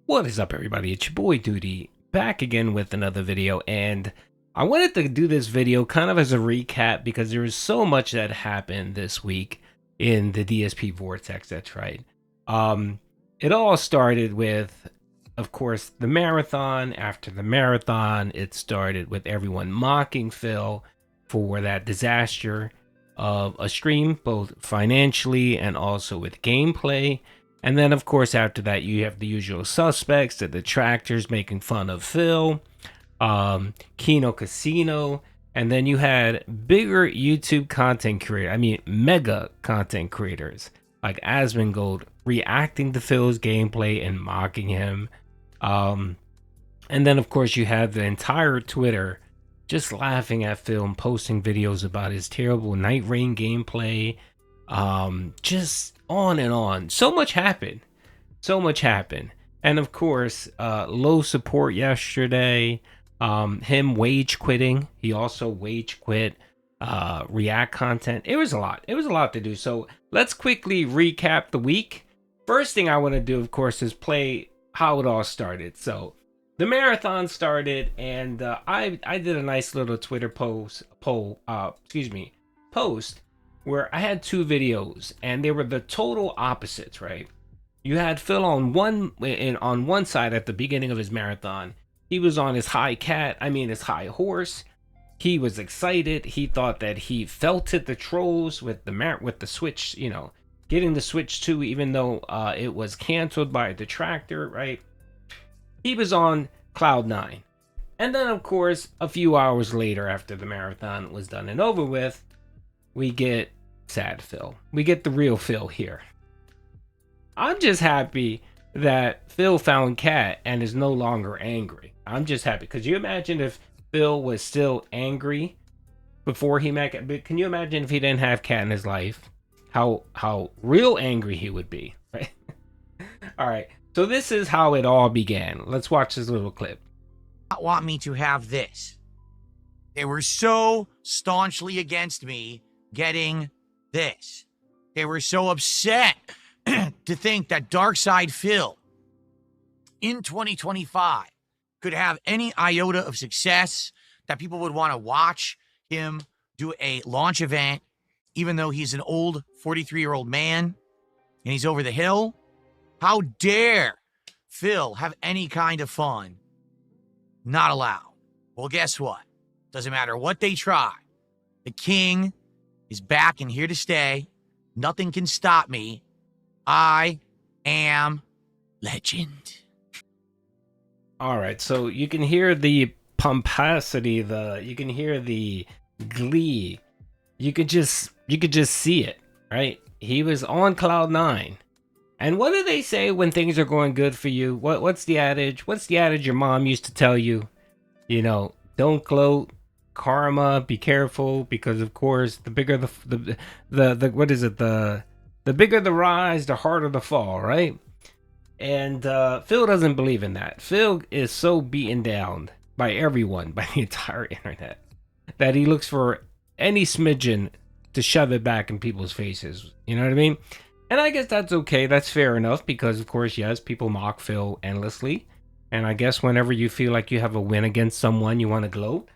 What is up, everybody? It's your boy Doody, back again with another video, and I wanted to do this video kind of as a recap because there was so much that happened this week in the DSP Vortex. That's right. It all started with, of course, the marathon. After the marathon, it started with everyone mocking Phil for that disaster of a stream, both financially and also with gameplay. And then, of course, after that, you have the usual suspects, the detractors making fun of Phil, Kino Casino, and then you had bigger YouTube content creators, mega content creators like Asmongold reacting to Phil's gameplay and mocking him. And then, of course, you have the entire Twitter just laughing at Phil and posting videos about his terrible Night Rain gameplay. Just on and on. So much happened. And of course, low support yesterday. Him wage quitting. He also wage quit React content. It was a lot. It was a lot to do. So let's quickly recap the week. First thing I want to do, of course, is play how it all started. So the marathon started, and I did a nice little Twitter post where I had two videos, and they were the total opposites, right? You had Phil on one side at the beginning of his marathon. He was on his his high horse. He was excited. He thought that he felt it, the trolls with the Switch, getting the Switch 2, even though it was canceled by a detractor, right? He was on cloud 9. And then, of course, a few hours later, after the marathon was done and over with, we get sad Phil. We get the real Phil here. I'm just happy that Phil found Cat and is no longer angry. I'm just happy. Could you imagine if Phil was still angry before he met Cat? But can you imagine if he didn't have Cat in his life? How real angry he would be, right? All right. So this is how it all began. Let's watch this little clip. Not want me to have this. They were so staunchly against me getting this. They were so upset to think that Darkside Phil in 2025 could have any iota of success, that people would want to watch him do a launch event, even though he's an old 43-year-old man and he's over the hill. How dare Phil have any kind of fun? Not allowed. Well, guess what? Doesn't matter what they try. The king is back and here to stay. Nothing can stop me. I am legend. All right, so you can hear the pomposity, you can hear the glee. You could just see it, right? He was on cloud 9. And what do they say when things are going good for you? What's the adage? What's the adage your mom used to tell you? Don't gloat, karma, be careful, because of course the bigger the bigger the rise, the harder the fall, right? And Phil doesn't believe in that. Phil is so beaten down by everyone, by the entire internet, that he looks for any smidgen to shove it back in people's faces. You know what I mean? And I guess that's okay. That's fair enough, because of course, yes, people mock Phil endlessly. And I guess whenever you feel like you have a win against someone, you want to gloat.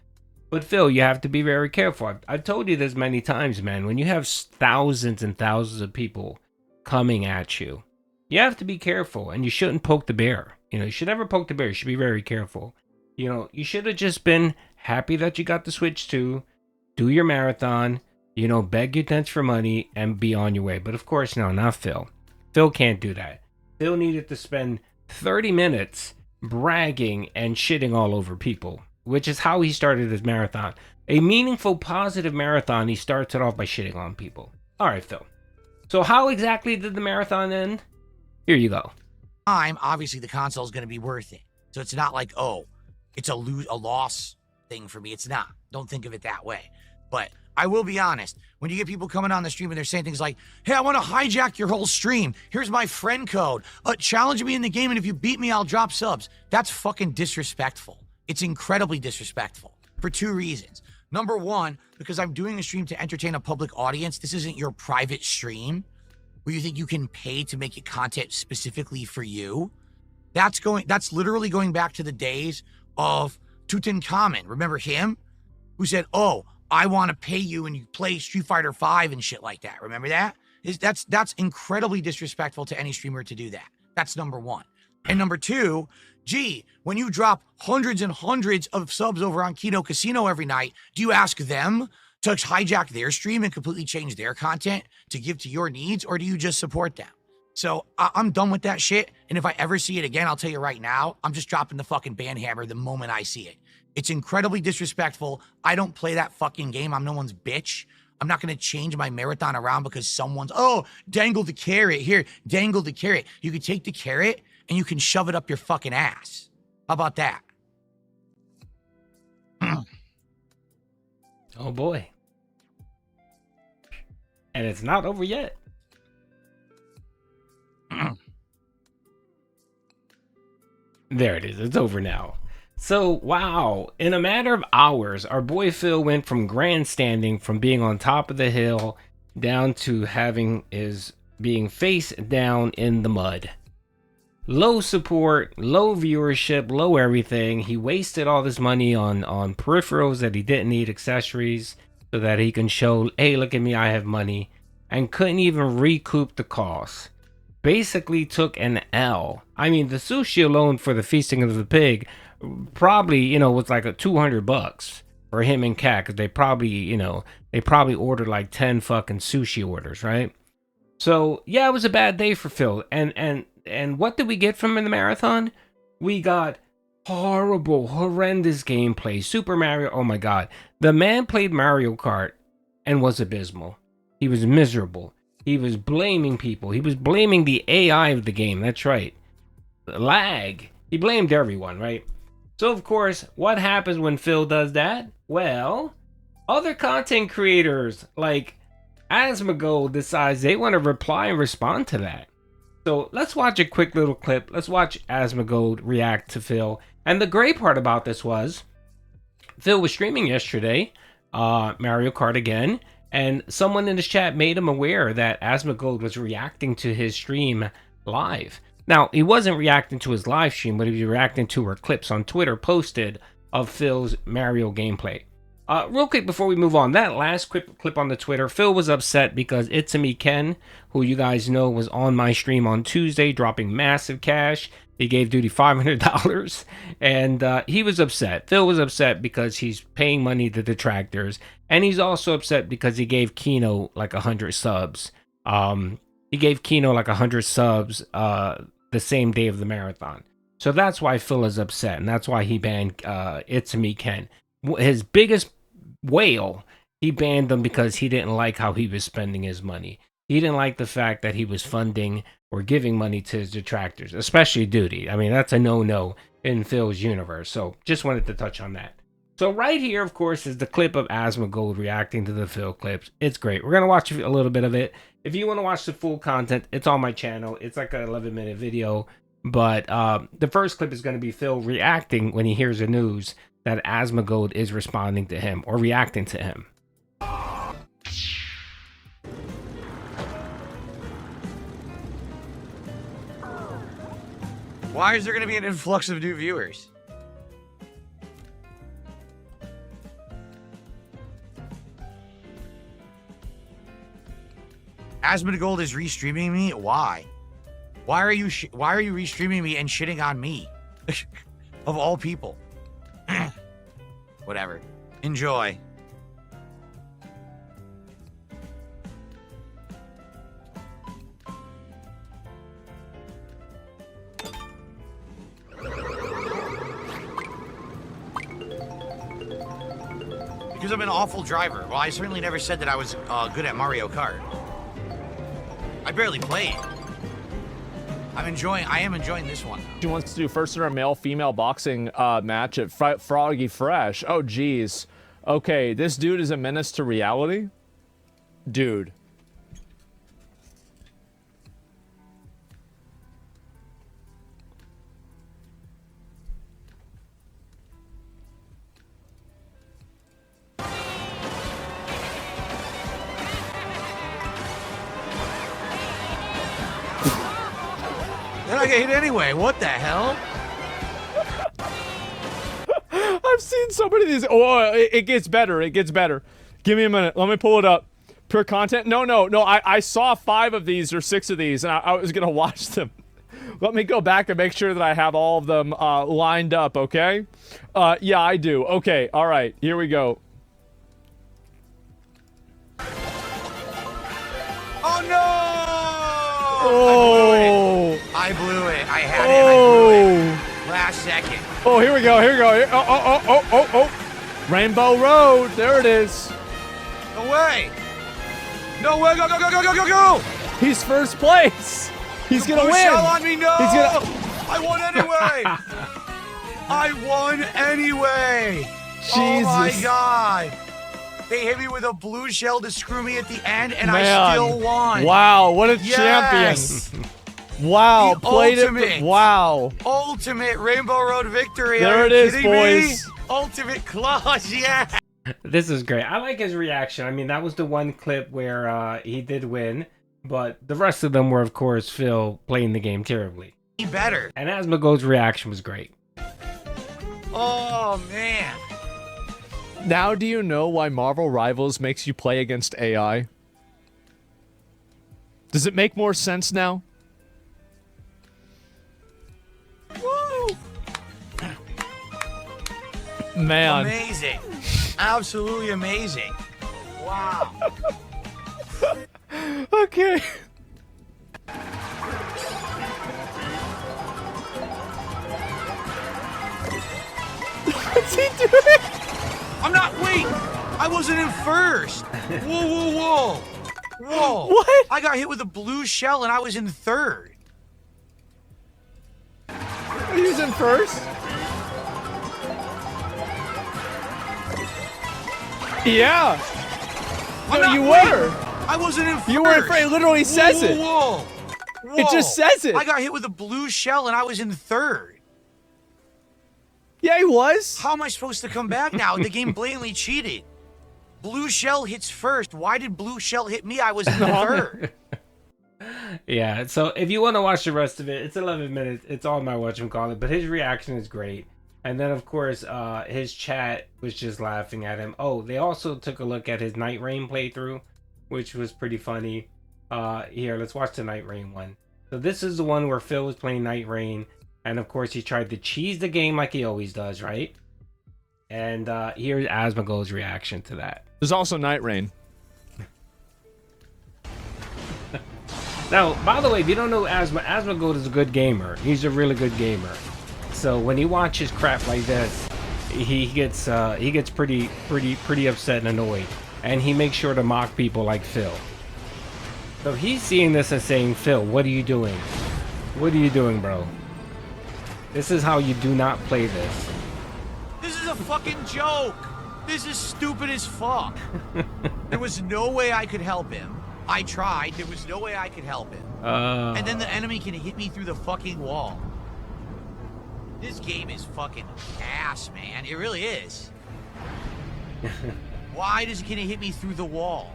But Phil, you have to be very careful. I've told you this many times, man. When you have thousands and thousands of people coming at you, you have to be careful, and you shouldn't poke the bear. You should never poke the bear. You should be very careful. You should have just been happy that you got the Switch 2, do your marathon, beg your dents for money, and be on your way. But of course, no, not Phil. Phil can't do that. Phil needed to spend 30 minutes bragging and shitting all over people, which is how he started his marathon. A meaningful, positive marathon, he starts it off by shitting on people. All right, Phil. So how exactly did the marathon end? Here you go. Obviously the console is going to be worth it. So it's not like, oh, it's a loss thing for me. It's not. Don't think of it that way. But I will be honest, when you get people coming on the stream and they're saying things like, hey, I want to hijack your whole stream. Here's my friend code. Challenge me in the game, and if you beat me, I'll drop subs. That's fucking disrespectful. It's incredibly disrespectful for two reasons. Number one, because I'm doing a stream to entertain a public audience. This isn't your private stream where you think you can pay to make it content specifically for you. That's literally going back to the days of Tutankhamun. Remember him? Who said, "Oh, I want to pay you and you play Street Fighter 5 and shit like that." Remember that? That's incredibly disrespectful to any streamer to do that. That's number one. And number two, gee, when you drop hundreds and hundreds of subs over on Kino Casino every night, do you ask them to hijack their stream and completely change their content to give to your needs, or do you just support them? So I'm done with that shit. And if I ever see it again, I'll tell you right now, I'm just dropping the fucking ban hammer the moment I see it. It's incredibly disrespectful. I don't play that fucking game. I'm no one's bitch. I'm not going to change my marathon around because someone's, oh, dangle the carrot. Here, dangle the carrot. You can take the carrot and you can shove it up your fucking ass. How about that? Oh boy. And it's not over yet. There it is. It's over now. So, wow. In a matter of hours, our boy Phil went from grandstanding, from being on top of the hill, down to being face down in the mud. Low support, low viewership, low everything. He wasted all this money on peripherals that he didn't need, accessories, so that he can show, hey, look at me, I have money, and couldn't even recoup the cost. Basically took an L. I mean, the sushi alone for the Feasting of the Pig probably, was like $200 for him and Kat, because they probably ordered like 10 fucking sushi orders, right? So yeah, it was a bad day for Phil. And what did we get from in the marathon? We got horrendous gameplay. Super Mario, oh my god. The man played Mario Kart and was abysmal. He was miserable. He was blaming people. He was blaming the AI of the game. That's right. The lag. He blamed everyone, right? So, of course, what happens when Phil does that? Well, other content creators like Asmongold decides they want to reply and respond to that. So let's watch a quick little clip. Let's watch Asmongold react to Phil. And the great part about this was Phil was streaming yesterday, Mario Kart again, and someone in his chat made him aware that Asmongold was reacting to his stream live. Now, he wasn't reacting to his live stream, but he was reacting to her clips on Twitter posted of Phil's Mario gameplay. Real quick before we move on, that last clip on the Twitter, Phil was upset because It's Me Ken, who you guys know was on my stream on Tuesday, dropping massive cash. He gave Doody $500, and he was upset. Phil was upset because he's paying money to detractors, and he's also upset because he gave Kino like 100 subs. He gave Kino like 100 subs the same day of the marathon. So that's why Phil is upset, and that's why he banned It's Me Ken. His biggest whale, he banned him because he didn't like how he was spending his money. He didn't like the fact that he was funding or giving money to his detractors, especially Doody. I mean, that's a no-no in Phil's universe. So just wanted to touch on that. So right here, of course, is the clip of Asmongold reacting to the Phil clips. It's great. We're going to watch a little bit of it. If you want to watch the full content, it's on my channel. It's like an 11-minute video. But the first clip is going to be Phil reacting when he hears the news that Asmongold is responding to him or reacting to him. Why is there going to be an influx of new viewers? Asmongold is restreaming me? Why? Why are you restreaming me and shitting on me? Of all people. Whatever. Enjoy. Because I'm an awful driver. Well, I certainly never said that I was good at Mario Kart. I barely played. I am enjoying this one. She wants to do first in our male-female boxing match at Froggy Fresh. Oh, geez. Okay, this dude is a menace to reality? Dude. Then I I get hit anyway. What the hell? I've seen so many of these. Oh, it gets better. It gets better. Give me a minute. Let me pull it up. Pure content? No. I saw 5 of these or 6 of these, and I was gonna watch them. Let me go back and make sure that I have all of them lined up. Okay? Yeah, I do. Okay. All right. Here we go. Oh no! Oh! I blew it. I had it. I blew it. Last second. Oh, here we go. Here we go. Here. Oh. Rainbow Road. There it is. No way. No way. Go. He's first place. He's gonna Blue win. shell on me. No. He's gonna. I won anyway. I won anyway. Jesus. Oh my god. They hit me with a blue shell to screw me at the end, and Man. I still won. Wow, what a Yes. champion. Wow, The played ultimate. it. Wow. Ultimate Rainbow Road victory. There Are it you is, kidding boys. me? Ultimate clause, yeah. This is great. I like his reaction. I mean, that was the one clip where he did win, but the rest of them were, of course, Phil playing the game terribly. Better. And Asmongold's reaction was great. Oh, man. Now do you know why Marvel Rivals makes you play against AI? Does it make more sense now? Woo! Man. Amazing. Absolutely amazing. Wow. Okay. What's he doing? I'm not, wait. I wasn't in first. Whoa. What? I got hit with a blue shell and I was in third. He was in first? Yeah. I'm No, not, you wait. were. I wasn't in first. You were afraid. It literally says it. Whoa. It just says it. I got hit with a blue shell and I was in third. Yeah, he was. How am I supposed to come back now? The game blatantly cheated. Blue shell hits first. Why did blue shell hit me? I was in the third. Yeah, so if you want to watch the rest of it, it's 11 minutes. It's on my whatchamacallit, but his reaction is great. And then, of course, his chat was just laughing at him. Oh, they also took a look at his Night Rain playthrough, which was pretty funny. Here, let's watch the Night Rain one. So this is the one where Phil was playing Night Rain. And, of course, he tried to cheese the game like he always does, right? And here's Asmongold's reaction to that. There's also Night Rain. Now, by the way, if you don't know Asmongold is a good gamer. He's a really good gamer. So when he watches crap like this, he gets pretty upset and annoyed, and he makes sure to mock people like Phil. So he's seeing this and saying, "Phil, what are you doing? What are you doing, bro? This is how you do not play this." This is a fucking joke. This is stupid as fuck. There was no way I could help him. I tried. There was no way I could help him. And then the enemy can hit me through the fucking wall. This game is fucking ass, man. It really is. Why can it hit me through the wall?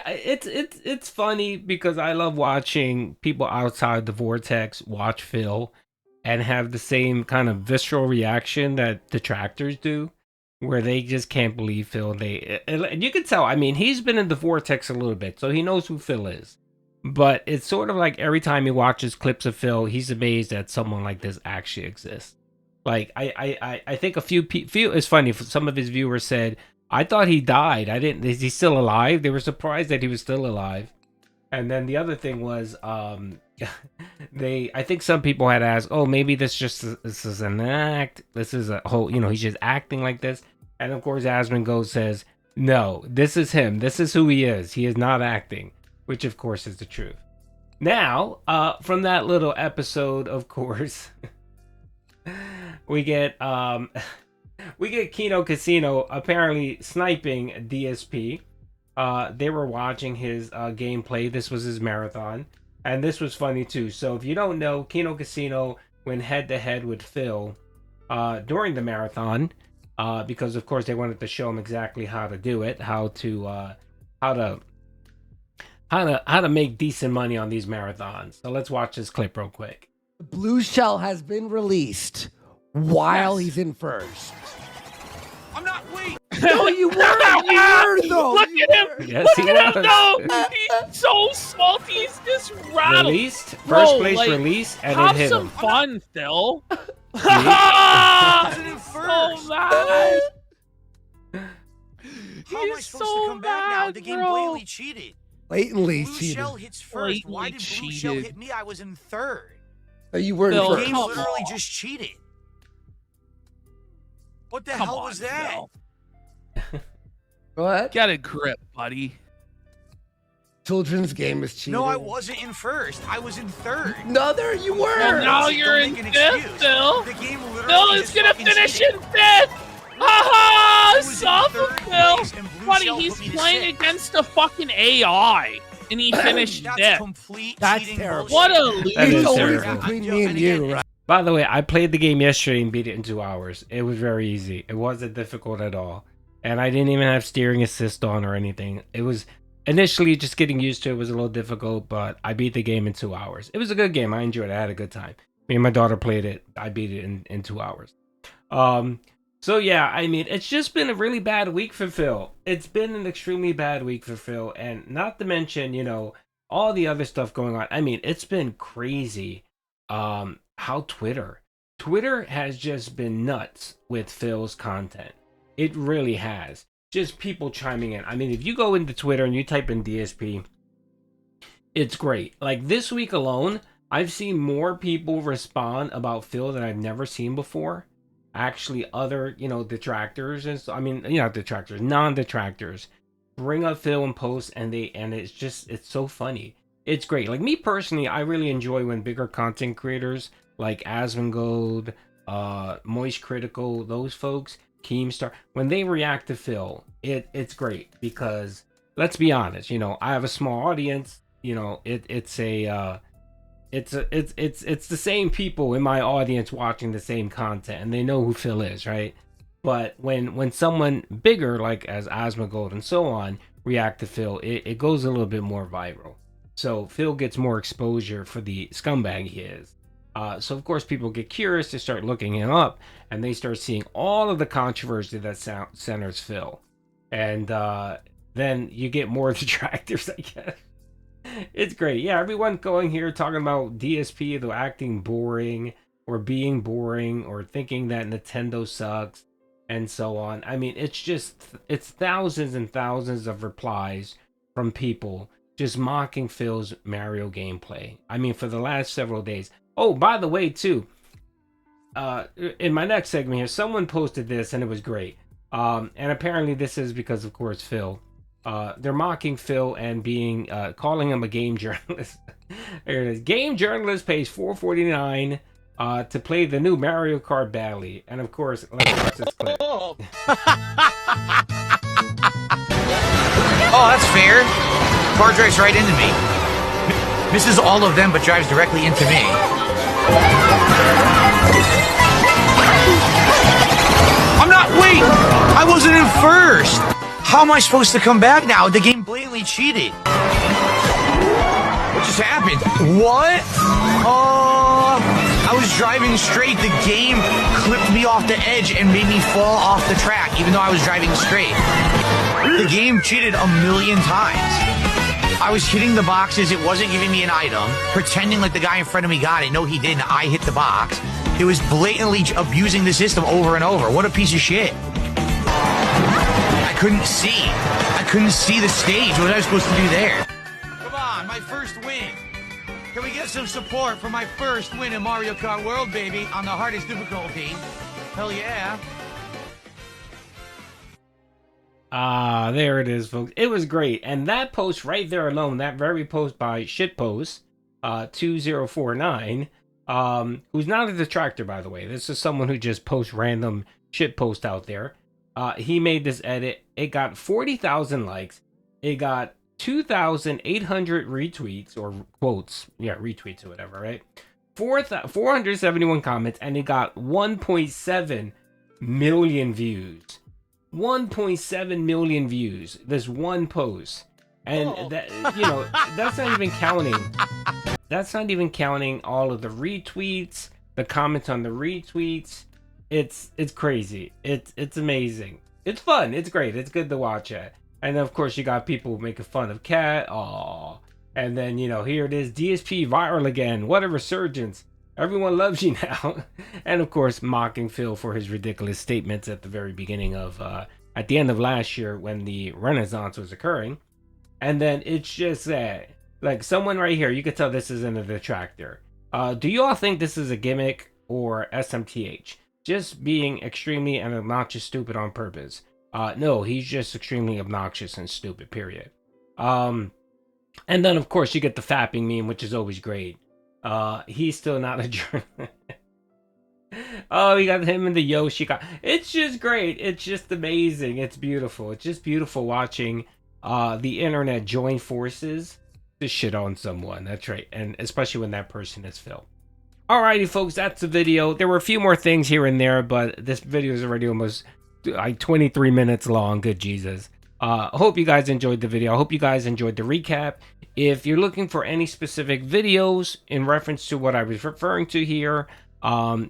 It's funny because I love watching people outside the vortex watch Phil and have the same kind of visceral reaction that detractors do, where they just can't believe Phil. And you can tell, I mean, he's been in the vortex a little bit, so he knows who Phil is. But it's sort of like every time he watches clips of Phil, he's amazed that someone like this actually exists. Like, I think a few it's funny, some of his viewers said, I thought he died. Is he still alive? They were surprised that he was still alive. And then the other thing was, I think some people had asked, oh, maybe this is an act. This is a whole, he's just acting like this. And of course, Asmongold says, no, this is him. This is who he is. He is not acting, which of course is the truth. Now, from that little episode, of course, we get Kino Casino apparently sniping DSP. They were watching his gameplay. This was his marathon. And this was funny too. So if you don't know, Kino Casino went head to head with Phil during the marathon because of course they wanted to show him exactly how to do it, how to how to make decent money on these marathons. So let's watch this clip real quick. The blue shell has been released while he's in first. I'm not wait. No, you weren't. You were though. Look at him. Yes, Look he at him was. go. He's so salty. He's just rattled. Released, first Bro, place like, release, and it have hit some him. fun, Phil. I wasn't in So first. mad. How am I He's supposed so to come back now? mad, The game bro. blatantly cheated. Blatantly Blue cheated. shell hits first. Why did Blatantly blue shell cheated. hit me? I was in third. So you weren't Phil, The first. game come literally on. just cheated. What the Come hell on, was that? Phil. Go ahead. Get a grip, buddy. Children's game is cheating. No, I wasn't in first. I was in third. No, there you were. Well, now Don't you're make in an fifth, excuse. Phil. The game literally Phil is just gonna fucking finish cheated. in fifth. Ha I was in Soft third Phil. place and Blue Buddy, Shell he's put me to playing sixth. against a fucking AI, and he finished That's fifth. complete That's cheating terrible. bullshit. What a That It's is loser. always terrible. between Yeah, me and and again, you, right? By the way, I played the game yesterday and beat it in 2 hours. It was very easy. It wasn't difficult at all. And I didn't even have steering assist on or anything. It was initially just getting used to it was a little difficult, but I beat the game in 2 hours. It was a good game. I enjoyed it. I had a good time. Me and my daughter played it. I beat it in 2 hours. So yeah, I mean, it's just been a really bad week for Phil. It's been an extremely bad week for Phil. And not to mention, you know, all the other stuff going on. I mean, it's been crazy. How Twitter has just been nuts with Phil's content. It really has. Just people chiming in. I mean, if you go into Twitter and you type in DSP, it's great. Like this week alone, I've seen more people respond about Phil than I've never seen before. Actually, other, you know, detractors and I mean, not detractors, non-detractors bring up Phil and post, and it's so funny. It's great. Like me personally, I really enjoy when bigger content creators like Asmongold, Moist Critical, those folks, Keemstar, when they react to Phil, it's great because let's be honest, you know, I have a small audience. You know, it's the same people in my audience watching the same content, and they know who Phil is, right? But when someone bigger like as Asmongold and so on react to Phil, it goes a little bit more viral. So Phil gets more exposure for the scumbag he is. So of course people get curious, they start looking him up, and they start seeing all of the controversy that centers Phil. And then you get more detractors, I guess. It's great. Yeah, everyone going here talking about DSP either acting boring or being boring or thinking that Nintendo sucks and so on. I mean, it's thousands and thousands of replies from people just mocking Phil's Mario gameplay. I mean, for the last several days. Oh, by the way, too, in my next segment here, someone posted this and it was great. And apparently this is because, of course, Phil. They're mocking Phil and calling him a game journalist. There it is. Game journalist pays $4.49 to play the new Mario Kart Battle. And of course, let's watch this clip. Oh, that's fair. Car drives right into me. Misses all of them, but drives directly into me. I'm not. Wait! I wasn't in first! How am I supposed to come back now? The game blatantly cheated. What just happened? What? I was driving straight. The game clipped me off the edge and made me fall off the track, even though I was driving straight. The game cheated a million times. I was hitting the boxes. It wasn't giving me an item. Pretending like the guy in front of me got it. No, he didn't. I hit the box. It was blatantly abusing the system over and over. What a piece of shit. I couldn't see the stage. What was I supposed to do there? Come on, my first win. Can we get some support for my first win in Mario Kart World, baby, on the hardest difficulty? Hell yeah. There it is, folks. It was great. And that post right there alone, that very post by Shitpost 2049, who's not a detractor, by the way. This is someone who just posts random shit post out there. He made this edit. It got 40,000 likes. It got 2,800 retweets or quotes. Yeah, retweets or whatever, right? 471 comments, and it got 1.7 million views. 1.7 million views. This one post. And that, you know, that's not even counting. That's not even counting all of the retweets, the comments on the retweets. It's crazy. It's amazing. It's fun. It's great. It's good to watch it. And then, of course, you got people making fun of Cat. Aw. And then, you know, here it is, DSP viral again. What a resurgence. Everyone loves you now. And, of course, mocking Phil for his ridiculous statements at the very beginning of, at the end of last year when the Renaissance was occurring. And then it's just that, like, someone right here, you could tell this isn't a detractor. Do you all think this is a gimmick or SMTH? Just being extremely and obnoxious stupid on purpose. No, he's just extremely obnoxious and stupid, period. And then, of course, you get the fapping meme, which is always great. He's still not a journalist. Oh, you got him in the Yoshi. It's just great. It's just amazing. It's beautiful. It's just beautiful watching the internet join forces to shit on someone. That's right. And especially when that person is Phil. Alrighty, folks, that's the video. There were a few more things here and there, but this video is already almost like 23 minutes long. Good Jesus. Hope you guys enjoyed the video. I hope you guys enjoyed the recap. If you're looking for any specific videos in reference to what I was referring to here,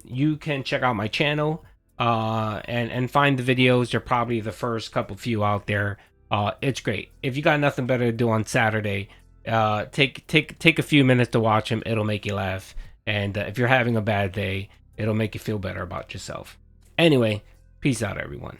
you can check out my channel and find the videos. They're probably the first few out there. It's great. If you got nothing better to do on Saturday, take a few minutes to watch them. It'll make you laugh. And if you're having a bad day, it'll make you feel better about yourself. Anyway, peace out, everyone.